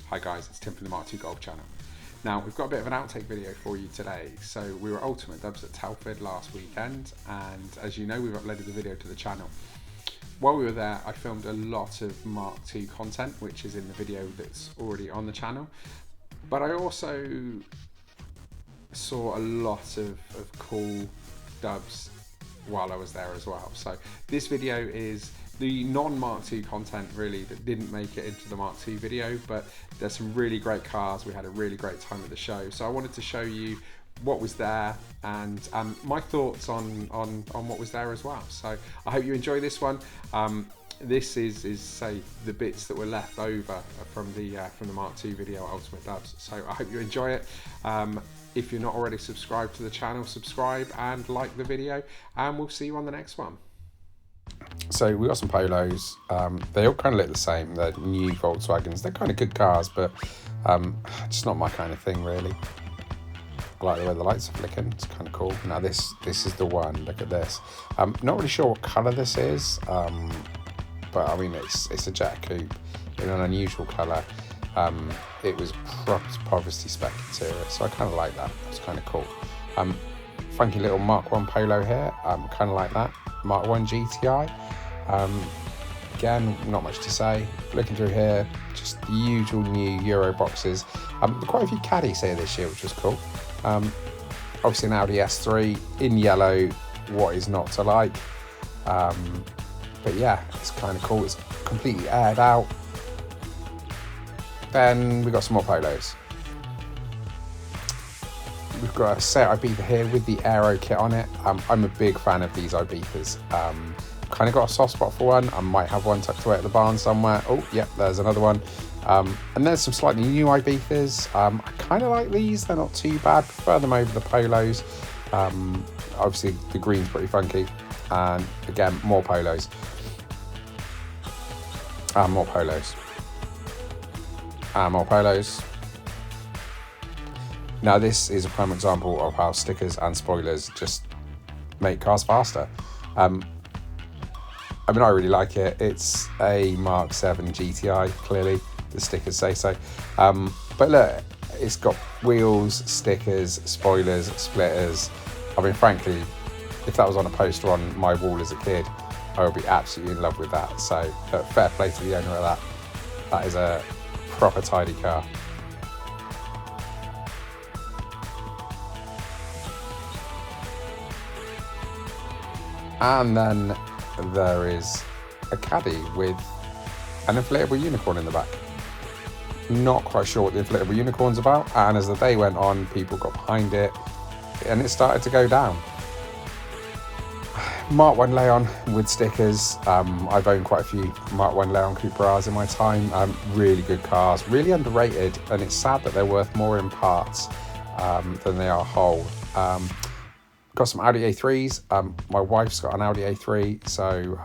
Hi guys, it's Tim from the Mark II Golf channel. Now, we've got a bit of an outtake video for you today. So we were Ultimate Dubs at Telford last weekend, and as you know, we've uploaded the video to the channel. While we were there, I filmed a lot of Mark II content, which is in the video that's already on the channel. But I also saw a lot of cool dubs while I was there as well. So this video is the non-Mark II content really that didn't make it into the Mark II video, but there's some really great cars. We had a really great time at the show. So I wanted to show you what was there and my thoughts on what was there as well. So I hope you enjoy this one. This is say the bits that were left over from the Mark II video Ultimate Dubs. So I hope you enjoy it. If you're not already subscribed to the channel, subscribe and like the video, and we'll see you on the next one. So we got some Polos. They all kind of look the same. They're new Volkswagens. They're kind of good cars, but just not my kind of thing really. I like the way the lights are flicking. It's kind of cool. Now this is the one. Look at this. Not really sure what colour this is, but I mean it's a jet coupe in an unusual colour. It was obviously spec interior, so I kind of like that. It's kind of cool. Funky little Mark 1 Polo here. Kind of like that. Mark 1 GTI. Again, not much to say. Looking through here, just the usual new Euro boxes. There are quite a few Caddies here this year, which was cool. Obviously an Audi S3 in yellow. What is not to like? But yeah, it's kind of cool. It's completely aired out. Then we got some more Polos. We've got a Seat Ibiza here with the Aero kit on it. I'm a big fan of these Ibizas. Kind of got a soft spot for one. I might have one tucked away at the barn somewhere. Oh, yep, there's another one. And there's some slightly new Ibizas. I kind of like these. They're not too bad. Prefer them over the Polos. Obviously, the green's pretty funky. And again, more Polos. More Polos. More Polos. Now this is a prime example of how stickers and spoilers just make cars faster. I mean, I really like it. It's a Mark 7 GTI, clearly, the stickers say so. But look, it's got wheels, stickers, spoilers, splitters. I mean, frankly, if that was on a poster on my wall as a kid, I would be absolutely in love with that. So fair play to the owner of that. That is a proper tidy car. And then there is a Caddy with an inflatable unicorn in the back. Not quite sure what the inflatable unicorn's about, and as the day went on, people got behind it and it started to go down. Mark 1 Leon with stickers. I've owned quite a few Mark 1 Leon Cupras in my time. Really good cars, really underrated, and it's sad that they're worth more in parts than they are whole. Got some Audi A3s. My wife's got an Audi A3, so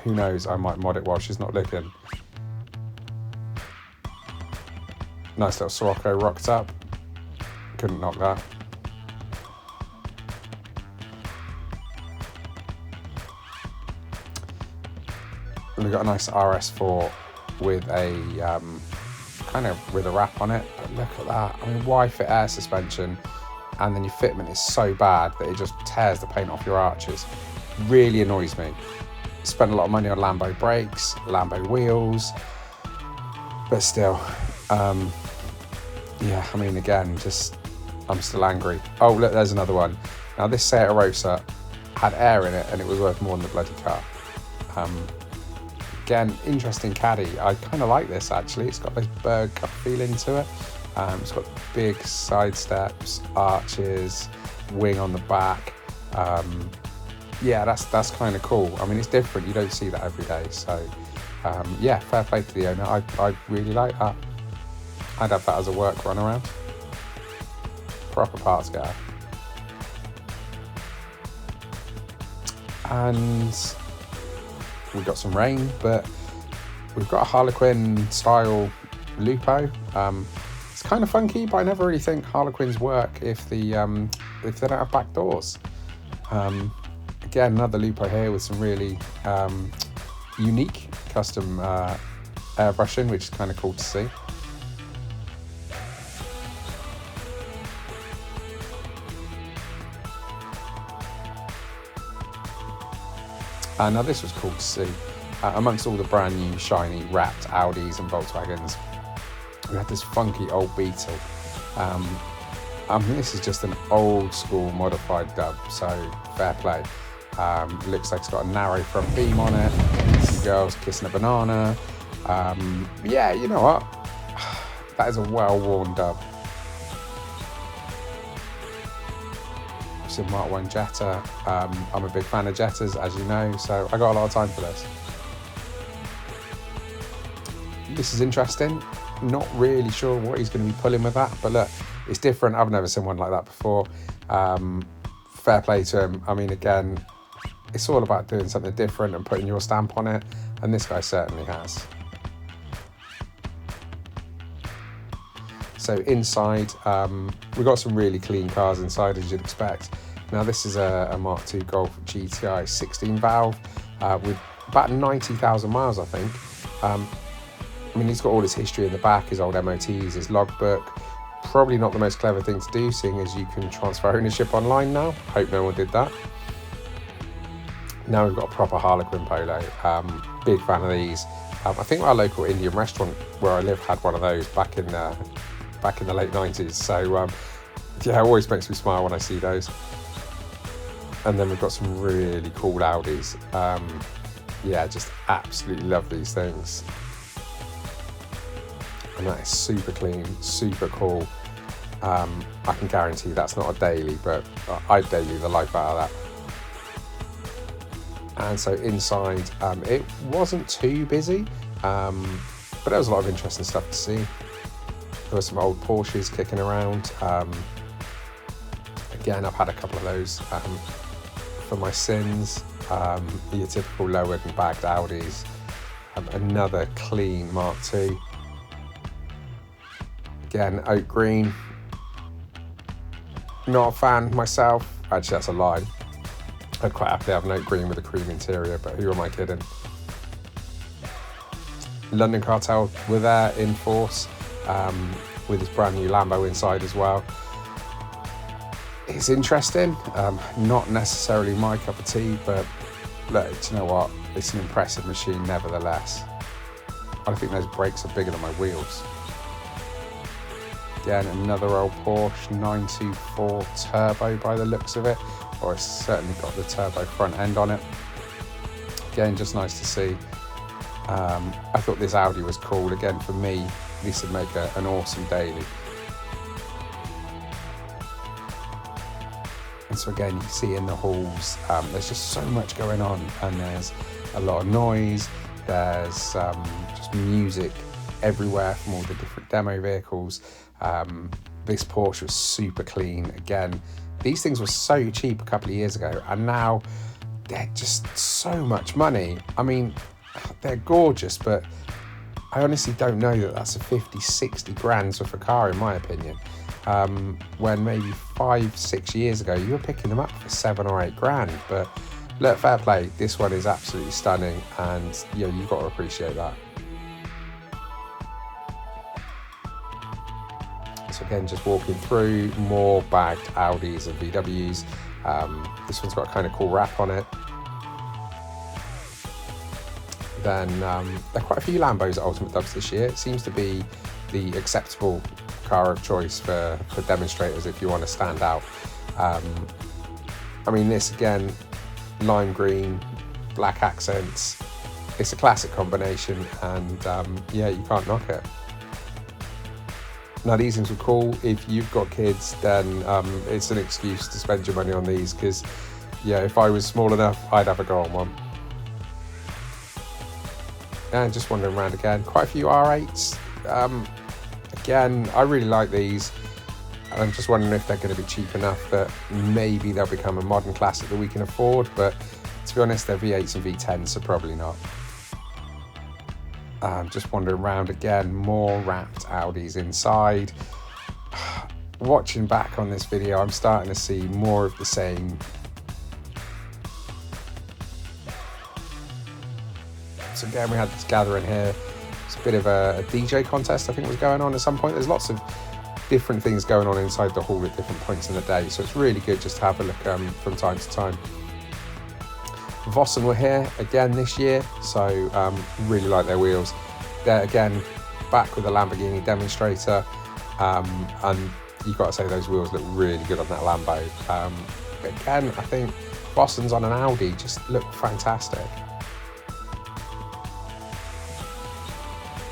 who knows, I might mod it while she's not looking. Nice little Sirocco rocked up. Couldn't knock that. And we've got a nice RS4 with a kind of with a wrap on it. But look at that. I mean, why fit air suspension? And then your fitment is so bad that it just tears the paint off your arches. Really annoys me. Spent a lot of money on Lambo brakes, Lambo wheels, but still, yeah, I mean, again, just, I'm still angry. Oh, look, there's another one. Now, this Seat Arosa had air in it, and it was worth more than the bloody car. Again, interesting Caddy. I kind of like this, actually. It's got this Berg Cup feeling to it. It's got big side steps, arches, wing on the back. Yeah, that's kind of cool. I mean, it's different. You don't see that every day. So, yeah, fair play to the owner. I really like that. I'd have that as a work runaround. Proper parts guy. And we've got some rain, but we've got a Harlequin style Lupo. It's kind of funky, but I never really think Harlequins work if they don't have back doors. Again, another Lupo here with some really unique custom airbrushing, which is kind of cool to see. Now this was cool to see. Amongst all the brand new shiny wrapped Audis and Volkswagens, we had this funky old Beetle. This is just an old school modified dub, so fair play. Looks like it's got a narrow front beam on it, some girls kissing a banana. Yeah, you know what? That is a well-worn dub. It's a Mark 1 Jetta. I'm a big fan of Jettas, as you know, so I got a lot of time for this. This is interesting. Not really sure what he's going to be pulling with that, but look, it's different. I've never seen one like that before. Fair play to him. I mean, again, it's all about doing something different and putting your stamp on it, and this guy certainly has. So inside, we've got some really clean cars inside, as you'd expect. Now this is a Mark II Golf GTI 16 valve with about 90,000 miles, I think. I mean, he's got all his history in the back, his old MOTs, his logbook. Probably not the most clever thing to do, seeing as you can transfer ownership online now. Hope no one did that. Now we've got a proper Harlequin Polo. Big fan of these. I think our local Indian restaurant where I live had one of those back in the late 90s. So yeah, it always makes me smile when I see those. And then we've got some really cool Audis. Yeah, just absolutely love these things. And that is super clean, super cool. I can guarantee that's not a daily, but I'd daily the life out of that. And so inside, it wasn't too busy, but there was a lot of interesting stuff to see. There were some old Porsches kicking around. Again, I've had a couple of those for my sins. Your typical lowered and bagged Audis. Another clean Mark II. Again, oak green. Not a fan myself. Actually, that's a lie. I'd quite happily have an oak green with a cream interior, but who am I kidding? London Cartel were there in force with his brand new Lambo inside as well. It's interesting. Not necessarily my cup of tea, but look, do you know what? It's an impressive machine nevertheless. I think those brakes are bigger than my wheels. Again, another old Porsche 924 turbo by the looks of it, or it's certainly got the turbo front end on it. Again, just nice to see. I thought this Audi was cool. Again, for me, this would make an awesome daily. And so again, you can see in the halls, there's just so much going on, and there's a lot of noise. There's just music everywhere from all the different demo vehicles. This Porsche was super clean. Again, these things were so cheap a couple of years ago, and now they're just so much money. I mean, they're gorgeous, but I honestly don't know that that's a 50, 60 grand worth of car, in my opinion. When maybe 5-6 years ago, you were picking them up for 7 or 8 grand. But look, fair play. This one is absolutely stunning, and you know, you've got to appreciate that. So again, just walking through, more bagged Audis and VWs. This one's got a kind of cool wrap on it. Then there are quite a few Lambos at Ultimate Dubs this year. It seems to be the acceptable car of choice for demonstrators if you want to stand out. I mean, this again, lime green, black accents. It's a classic combination, and yeah, you can't knock it. Now, these things are cool. If you've got kids, then it's an excuse to spend your money on these, because yeah, if I was small enough, I'd have a go on one. And just wandering around again, quite a few R8s. Again, I really like these. I'm just wondering if they're going to be cheap enough that maybe they'll become a modern classic that we can afford, but to be honest, they're V8s and V10s, so probably not. Just wandering around again, more wrapped Audis inside. Watching back on this video, I'm starting to see more of the same. So again, we had this gathering here. It's a bit of a DJ contest, I think, was going on at some point. There's lots of different things going on inside the hall at different points in the day, so it's really good just to have a look from time to time. Vossen were here again this year, so really like their wheels. They're again back with the Lamborghini Demonstrator, and you've got to say those wheels look really good on that Lambo. But again, I think Vossen's on an Audi just look fantastic.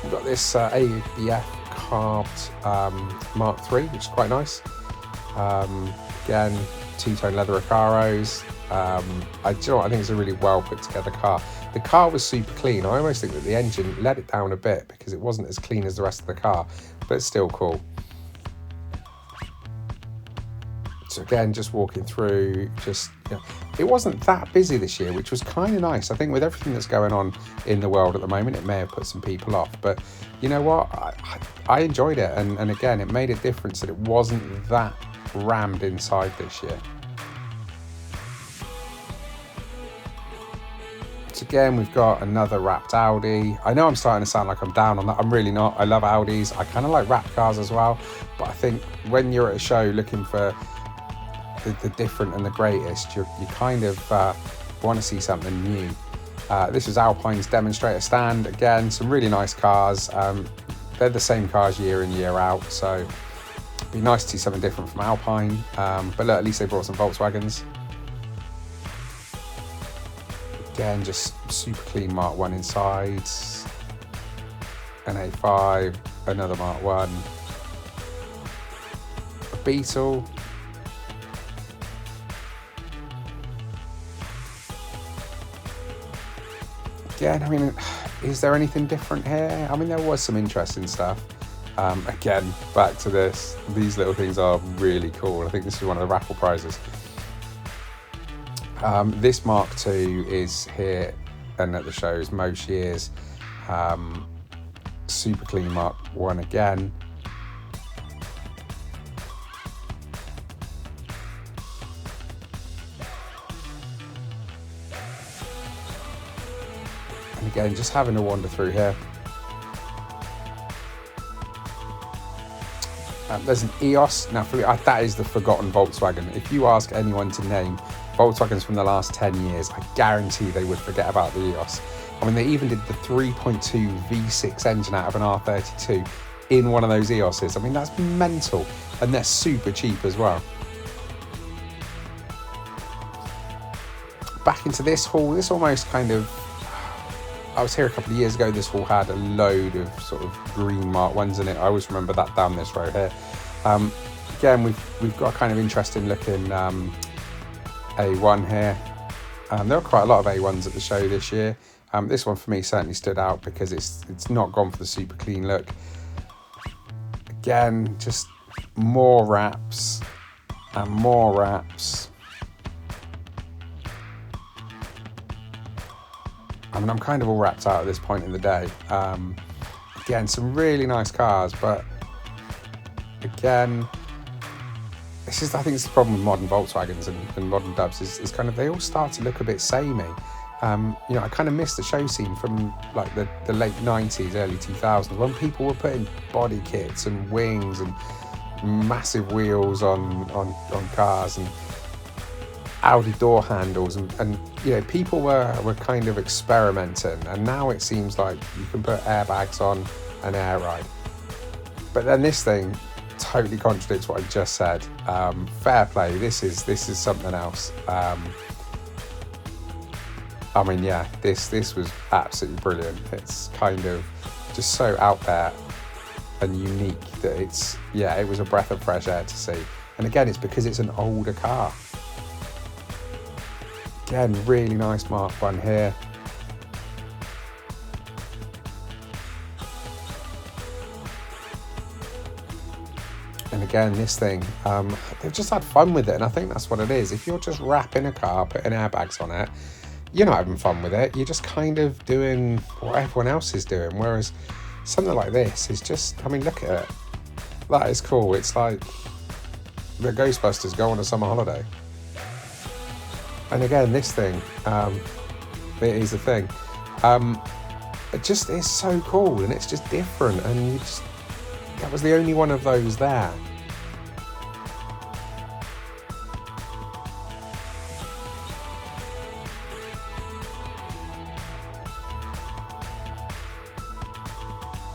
We've got this ABF carved Mark III, which is quite nice. Again, two-tone leather Recaros. Do you know what? I think it's a really well put together car. The car was super clean. I almost think that the engine let it down a bit because it wasn't as clean as the rest of the car, but it's still cool. So again, just walking through, it wasn't that busy this year, which was kind of nice. I think with everything that's going on in the world at the moment, it may have put some people off, but you know what? I enjoyed it. And again, it made a difference that it wasn't that rammed inside this year. So again, we've got another wrapped Audi. I know I'm starting to sound like I'm down on that. I'm really not. I love Audis. I kind of like wrapped cars as well. But I think when you're at a show looking for the different and the greatest, you kind of want to see something new. This is Alpine's Demonstrator stand. Again, some really nice cars. They're the same cars year in, year out. So it'd be nice to see something different from Alpine. But look, at least they brought some Volkswagens. Again, just super clean Mark 1 inside. An A5, another Mark 1. A Beetle. Again, I mean, is there anything different here? I mean, there was some interesting stuff. Again, back to this. These little things are really cool. I think this is one of the raffle prizes. This Mark II is here and at the shows most years. Super clean Mark 1 again. And again, just having a wander through here. There's an EOS. Now, that is the forgotten Volkswagen. If you ask anyone to name Volkswagens from the last 10 years, I guarantee they would forget about the EOS. I mean, they even did the 3.2 V6 engine out of an R32 in one of those EOSs. I mean, that's mental. And they're super cheap as well. Back into this hall, this almost kind of, I was here a couple of years ago, this hall had a load of sort of green Mark 1s in it. I always remember that down this row here. Again, we've got a kind of interesting looking A1 here. There are quite a lot of A1s at the show this year. This one for me certainly stood out because it's not gone for the super clean look. Again, just more wraps and more wraps. I mean, I'm kind of all wrapped out at this point in the day. Again, some really nice cars, but again, I think it's the problem with modern Volkswagens and modern Dubs is kind of, they all start to look a bit samey. You know, I kind of miss the show scene from like the late 90s, early 2000s, when people were putting body kits and wings and massive wheels on cars and Audi door handles and you know, people were kind of experimenting, and now it seems like you can put airbags on an air ride. But then this thing totally contradicts what I just said. Fair play, this is something else. I mean, yeah, this was absolutely brilliant. It's kind of just so out there and unique that it was a breath of fresh air to see. And again, it's because it's an older car. Again, really nice Mark 1 here. And again, this thing, they've just had fun with it, and I think that's what it is. If you're just wrapping a car, putting airbags on it, you're not having fun with it. You're just kind of doing what everyone else is doing. Whereas something like this is just, I mean, look at it. That is cool. It's like the Ghostbusters go on a summer holiday. And again, this thing, it is a thing. It just is so cool, and it's just different, and that was the only one of those there.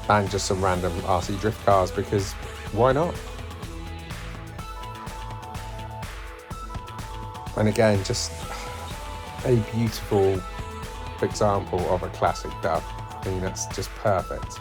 and just some random RC drift cars, because why not? And again, just a beautiful example of a classic dub. I mean, that's just perfect.